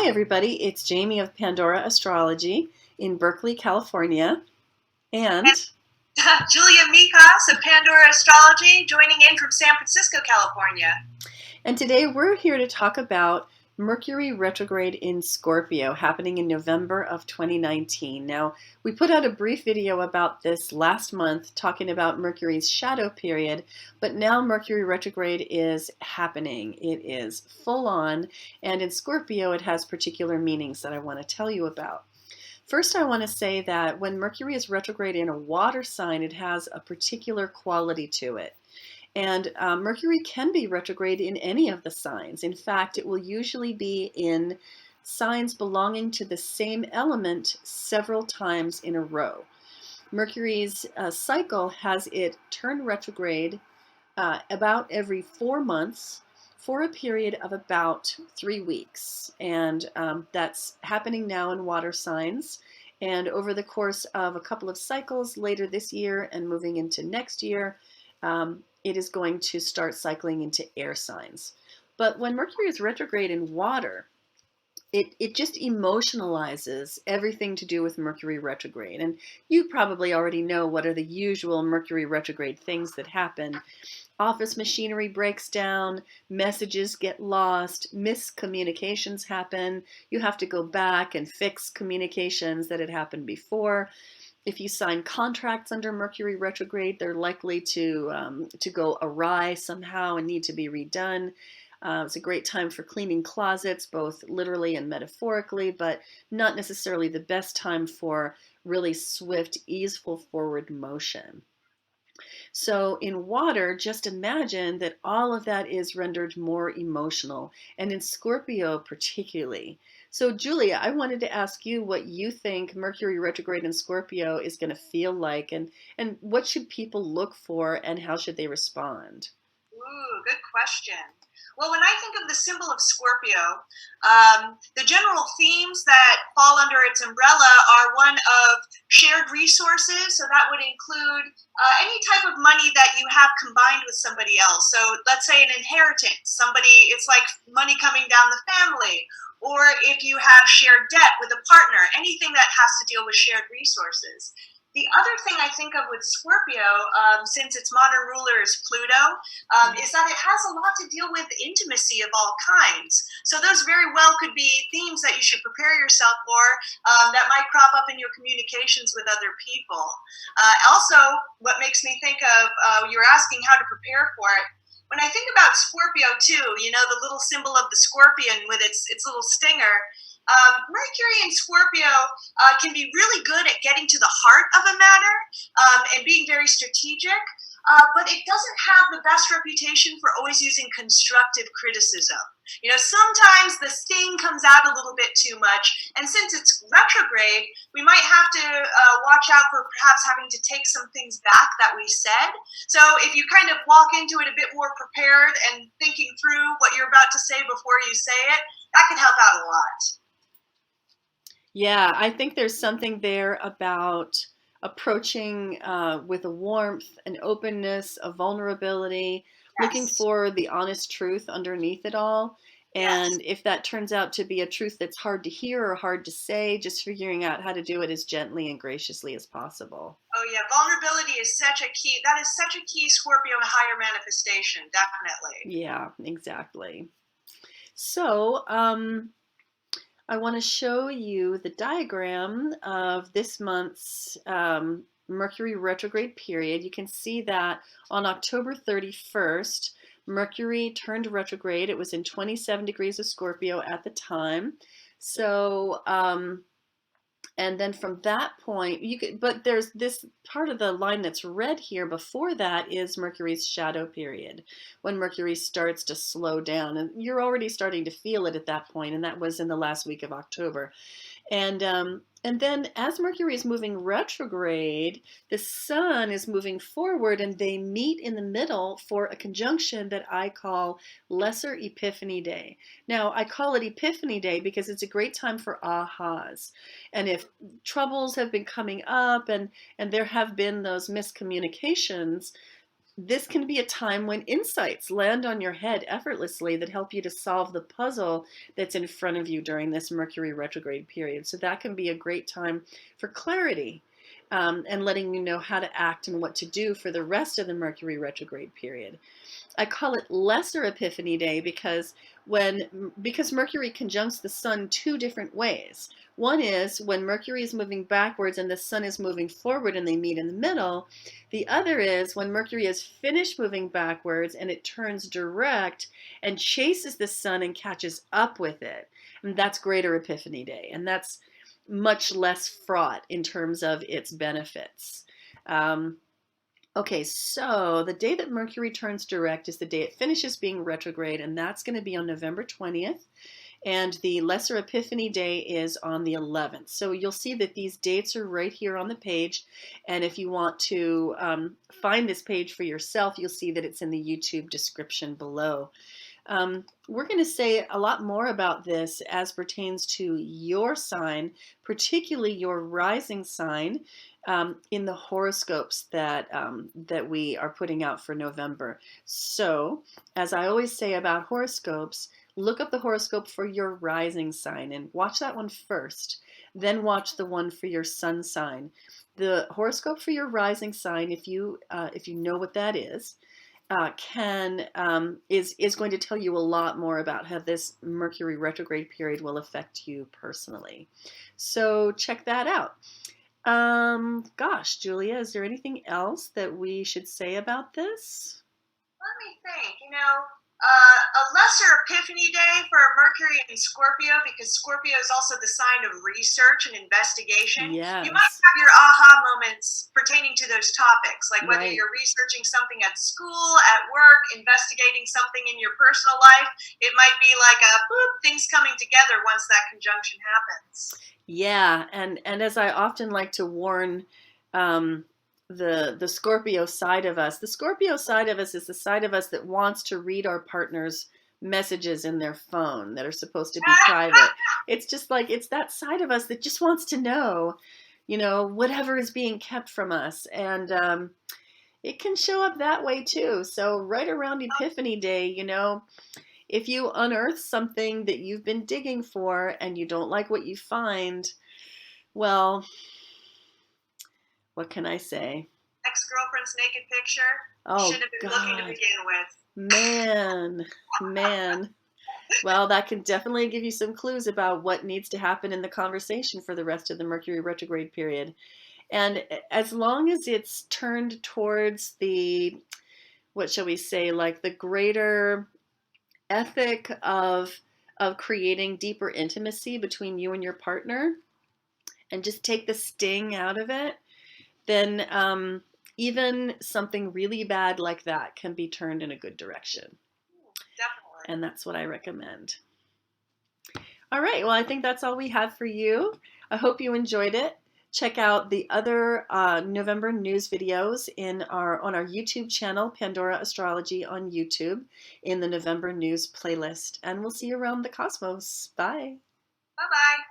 Hi everybody, it's Jamie of Pandora Astrology in Berkeley, California, and Julia Mikas of Pandora Astrology, joining in from San Francisco, California. today we're here to talk about Mercury Retrograde in Scorpio happening in November of 2019. Now, we put out a brief video about this last month talking about Mercury's shadow period, but now Mercury Retrograde is happening. It is full on, and in Scorpio it has particular meanings that I want to tell you about. First, I want to say that when Mercury is retrograde in a water sign, it has a particular quality to it. And Mercury can be retrograde in any of the signs. In fact, it will usually be in signs belonging to the same element several times in a row. Mercury's cycle has it turn retrograde about every 4 months for a period of about 3 weeks. And that's happening now in water signs. And over the course of a couple of cycles later this year and moving into next year, it is going to start cycling into air signs. But when Mercury is retrograde in water, it just emotionalizes everything to do with Mercury retrograde. And you probably already know what are the usual Mercury retrograde things that happen. Office machinery breaks down, messages get lost, miscommunications happen. You have to go back and fix communications that had happened before. If you sign contracts under Mercury retrograde, they're likely to go awry somehow and need to be redone. It's a great time for cleaning closets, both literally and metaphorically, but not necessarily the best time for really swift, easeful forward motion. So in water, just imagine that all of that is rendered more emotional, and in Scorpio particularly. So Julia, I wanted to ask you what you think Mercury retrograde in Scorpio is going to feel like, and what should people look for, and how should they respond? Ooh, good question. Well, when I think of the symbol of Scorpio, the general themes that fall under its umbrella are one of shared resources. So that would include any type of money that you have combined with somebody else. So let's say an inheritance, it's like money coming down the family. Or if you have shared debt with a partner, anything that has to deal with shared resources. The other thing I think of with Scorpio, since its modern ruler is Pluto, is that it has a lot to deal with intimacy of all kinds. So those very well could be themes that you should prepare yourself for that might crop up in your communications with other people. Also, what makes me think of, you were asking how to prepare for it. When I think about Scorpio too, the little symbol of the scorpion with its little stinger, Mercury in Scorpio can be really good at getting to the heart of a matter and being very strategic, but it doesn't have the best reputation for always using constructive criticism. Sometimes the sting comes out a little bit too much, and since it's retrograde, we might have to watch out for perhaps having to take some things back that we said. So if you kind of walk into it a bit more prepared and thinking through what you're about to say before you say it, that can help out a lot. Yeah, I think there's something there about approaching with a warmth, an openness, a vulnerability, looking Yes. for the honest truth underneath it all. Yes. And if that turns out to be a truth that's hard to hear or hard to say, just figuring out how to do it as gently and graciously as possible. Oh yeah, vulnerability is such a key. That is such a key Scorpio higher manifestation, definitely. Yeah, exactly. So, I want to show you the diagram of this month's Mercury retrograde period. You can see that on October 31st, Mercury turned retrograde. It was in 27 degrees of Scorpio at the time. So, and then from that point, but there's this part of the line that's red here before that is Mercury's shadow period, when Mercury starts to slow down. And you're already starting to feel it at that point, and that was in the last week of October. And then as Mercury is moving retrograde, the Sun is moving forward, and they meet in the middle for a conjunction that I call Lesser Epiphany Day. Now, I call it Epiphany Day because it's a great time for ahas. And if troubles have been coming up and there have been those miscommunications, this can be a time when insights land on your head effortlessly that help you to solve the puzzle that's in front of you during this Mercury retrograde period. So that can be a great time for clarity, and letting you know how to act and what to do for the rest of the Mercury retrograde period. I call it Lesser Epiphany Day because Mercury conjuncts the sun two different ways. One is when Mercury is moving backwards and the sun is moving forward and they meet in the middle. The other is when Mercury is finished moving backwards and it turns direct and chases the sun and catches up with it. And that's Greater Epiphany Day. And that's much less fraught in terms of its benefits. Okay, so the day that Mercury turns direct is the day it finishes being retrograde, and that's going to be on November 20th. And the Lesser Epiphany Day is on the 11th. So you'll see that these dates are right here on the page. And if you want to find this page for yourself, you'll see that it's in the YouTube description below. We're going to say a lot more about this as pertains to your sign, particularly your rising sign, in the horoscopes that we are putting out for November. So, as I always say about horoscopes, look up the horoscope for your rising sign and watch that one first. Then watch the one for your sun sign. The horoscope for your rising sign, if you know what that is, is going to tell you a lot more about how this Mercury retrograde period will affect you personally. So check that out. Gosh, Julia, is there anything else that we should say about this? Let me think. A lesser epiphany day for Mercury in Scorpio, because Scorpio is also the sign of research and investigation. Yes. You might have your aha moments pertaining to those topics, like whether Right. you're researching something at school, at work, investigating something in your personal life. It might be like things coming together once that conjunction happens. Yeah, and as I often like to warn the Scorpio side of us, the Scorpio side of us is the side of us that wants to read our partner's messages in their phone that are supposed to be private. It's just like, it's that side of us that just wants to know, whatever is being kept from us. And it can show up that way too. So right around Epiphany Day, if you unearth something that you've been digging for and you don't like what you find, well, what can I say? Ex-girlfriend's naked picture. Oh, should have been God. looking to begin with. Man. Well, that can definitely give you some clues about what needs to happen in the conversation for the rest of the Mercury retrograde period. And as long as it's turned towards the, what shall we say, like the greater ethic of creating deeper intimacy between you and your partner, and just take the sting out of it, then even something really bad like that can be turned in a good direction. Definitely. And that's what I recommend. All right, well, I think that's all we have for you. I hope you enjoyed it. Check out the other November news videos on our YouTube channel, Pandora Astrology on YouTube, in the November news playlist. And we'll see you around the cosmos. Bye. Bye-bye.